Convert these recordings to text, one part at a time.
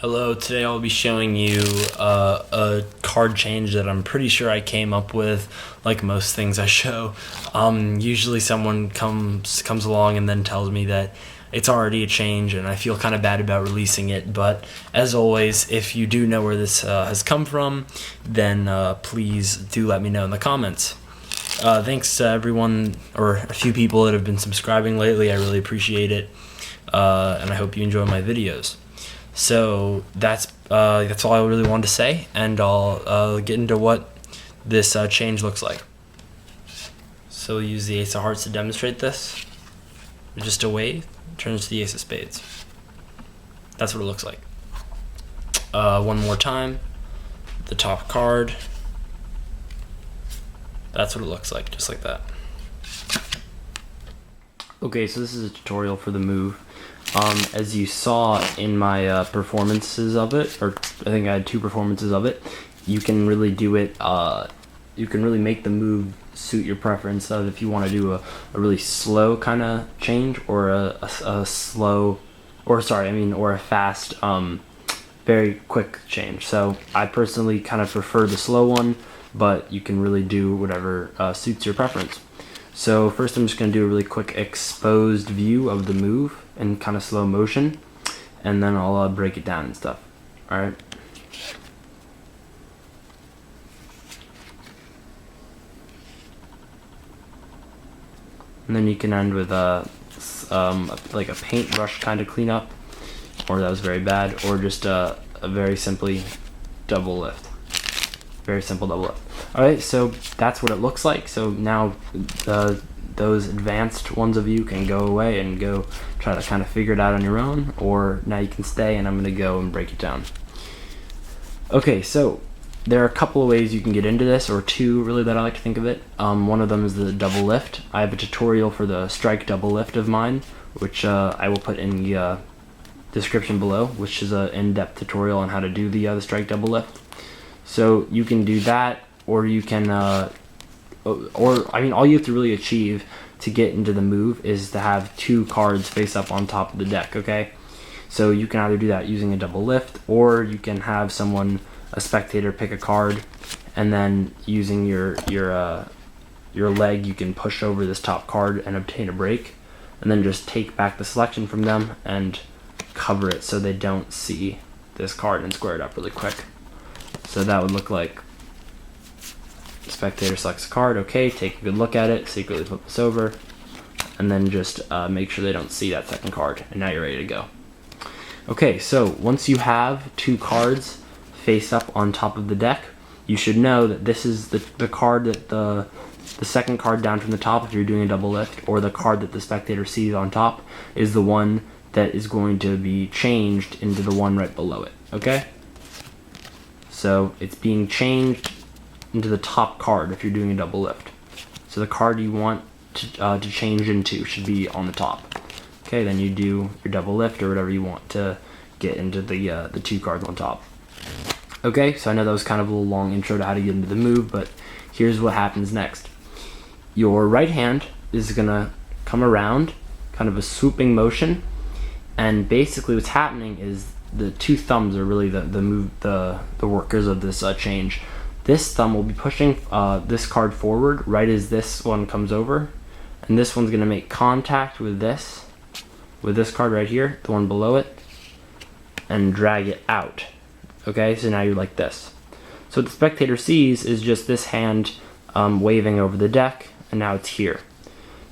Hello, today I'll be showing you a card change that I'm pretty sure I came up with, like most things I show. Usually someone comes along and then tells me that it's already a change and I feel kind of bad about releasing it, but as always, if you do know where this has come from, then please do let me know in the comments. Thanks to everyone, or a few people that have been subscribing lately. I really appreciate it, and I hope you enjoy my videos. So that's all I really wanted to say, and I'll get into what this change looks like. So we'll use the Ace of Hearts to demonstrate this. Just a wave turns to the Ace of Spades. That's what it looks like. One more time, the top card. That's what it looks like, just like that. Okay, so this is a tutorial for the move. As you saw in my performances of it, or I think I had 2 performances of it, you can really do it, you can really make the move suit your preference of if you want to do a really slow kind of change, or a slow, or a fast, very quick change. So I personally kind of prefer the slow one, but you can really do whatever suits your preference. So first I'm just going to do a really quick exposed view of the move in kind of slow motion, and then I'll break it down and stuff. Alright. And then you can end with like a paintbrush kind of cleanup, or that was very bad, or just a very simply double lift. Very simple double lift. Alright, so that's what it looks like. So now those advanced ones of you can go away and go try to kind of figure it out on your own, or now you can stay and I'm going to go and break it down. Okay, so there are a couple of ways you can get into this, or 2 really that I like to think of it. One of them is the double lift. I have a tutorial for the strike double lift of mine, which I will put in the description below, which is an in-depth tutorial on how to do the strike double lift. So you can do that, or you can, all you have to really achieve to get into the move is to have 2 cards face up on top of the deck, okay? So you can either do that using a double lift, or you can have a spectator, pick a card, and then using your leg, you can push over this top card and obtain a break, and then just take back the selection from them and cover it so they don't see this card and square it up really quick. So that would look like spectator selects a card, okay, take a good look at it, secretly flip this over, and then just make sure they don't see that second card, and now you're ready to go. Okay, so once you have 2 cards face up on top of the deck, you should know that this is the card that the second card down from the top, if you're doing a double lift, or the card that the spectator sees on top, is the one that is going to be changed into the one right below it, okay? So it's being changed into the top card if you're doing a double lift. So the card you want to change into should be on the top. Okay, then you do your double lift or whatever you want to get into the 2 cards on top. Okay, so I know that was kind of a little long intro to how to get into the move, but here's what happens next. Your right hand is gonna come around, kind of a swooping motion, and basically what's happening is the 2 thumbs are really the workers of this change. This thumb will be pushing this card forward right as this one comes over, and this one's going to make contact with this card right here, the one below it, and drag it out. Okay, so now you're like this. So what the spectator sees is just this hand waving over the deck, and now it's here.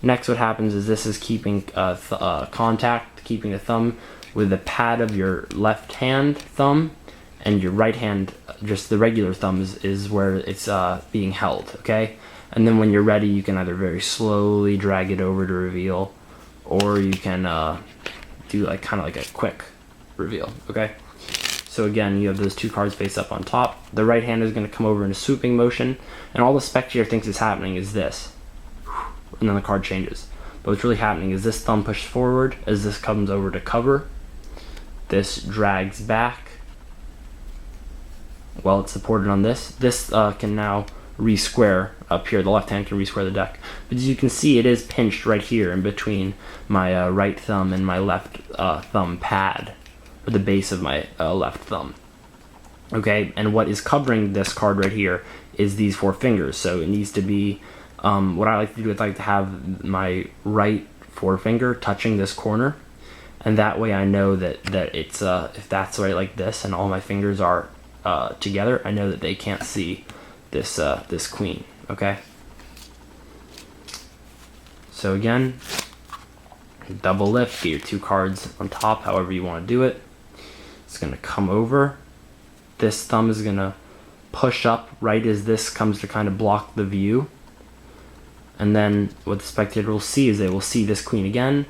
Next, what happens is this is keeping contact, keeping the thumb with the pad of your left hand thumb, and your right hand, just the regular thumb, is where it's being held, okay? And then when you're ready, you can either very slowly drag it over to reveal, or you can do kind of like a quick reveal, okay? So again, you have those 2 cards face up on top. The right hand is going to come over in a swooping motion, and all the spectator thinks is happening is this, and then the card changes. But what's really happening is this thumb pushes forward as this comes over to cover. This drags back while it's supported on this. This can now re-square up here. The left hand can re-square the deck. But as you can see, it is pinched right here in between my right thumb and my left thumb pad. the base of my left thumb. Okay, and what is covering this card right here is these 4 fingers. So it needs to be, what I like to do is I like to have my right forefinger touching this corner, and that way I know that it's if that's right like this, and all my fingers are together, I know that they can't see this this queen. Okay. So again, double lift, get your 2 cards on top, however you want to do it. It's gonna come over. This thumb is gonna push up right as this comes to kind of block the view. And then what the spectator will see is they will see this queen again.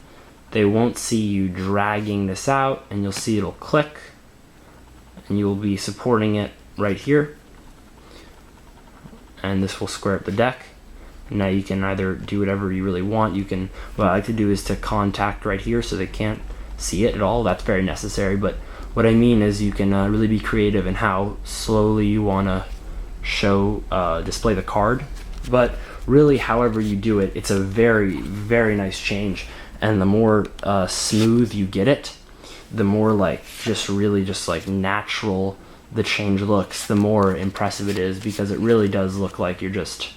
They won't see you dragging this out, and you'll see it'll click, and you will be supporting it right here. And this will square up the deck. Now you can either do whatever you really want. You can, what I like to do is to contact right here so they can't see it at all. That's very necessary, but what I mean is you can really be creative in how slowly you want to show, display the card. But really, however you do it, it's a very, very nice change. And the more smooth you get it, the more like just like natural the change looks, the more impressive it is, because it really does look like you're just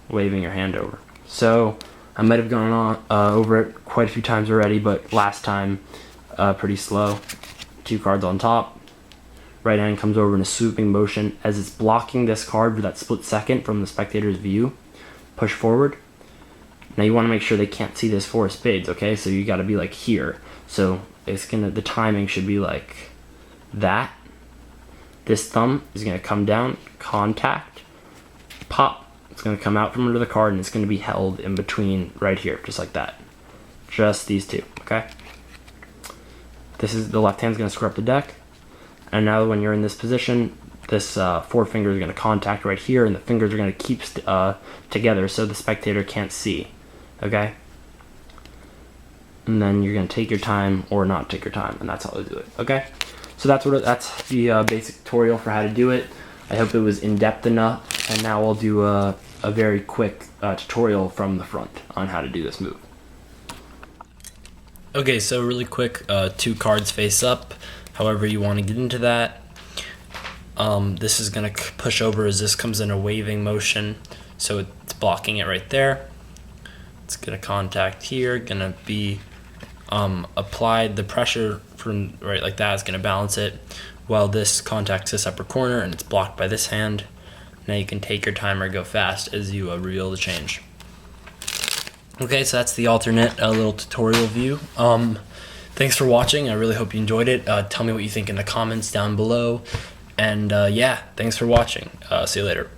waving your hand over. So I might have gone on over it quite a few times already, but last time pretty slow. 2 cards on top. Right hand comes over in a swooping motion as it's blocking this card for that split second from the spectator's view. Push forward. Now you want to make sure they can't see this 4 of spades, okay? So you got to be like here. So it's gonna, the timing should be like that. This thumb is gonna come down, contact, pop. It's gonna come out from under the card, and it's gonna be held in between right here, just like that. Just these 2, okay? This is, the left hand's gonna square up the deck. And now when you're in this position, this 4 fingers are gonna contact right here, and the fingers are gonna keep together so the spectator can't see, okay? And then you're gonna take your time or not take your time, and that's how to do it, okay? So that's the basic tutorial for how to do it. I hope it was in-depth enough, and now I'll do a very quick tutorial from the front on how to do this move. Okay, so really quick, 2 cards face up, however you want to get into that. This is going to push over as this comes in a waving motion, so it's blocking it right there. It's going to contact here, going to be applied, the pressure from right like that is going to balance it, while this contacts this upper corner and it's blocked by this hand. Now you can take your time or go fast as you reveal the change. Okay, so that's the alternate little tutorial view. Thanks for watching. I really hope you enjoyed it. Tell me what you think in the comments down below. And yeah, thanks for watching. See you later.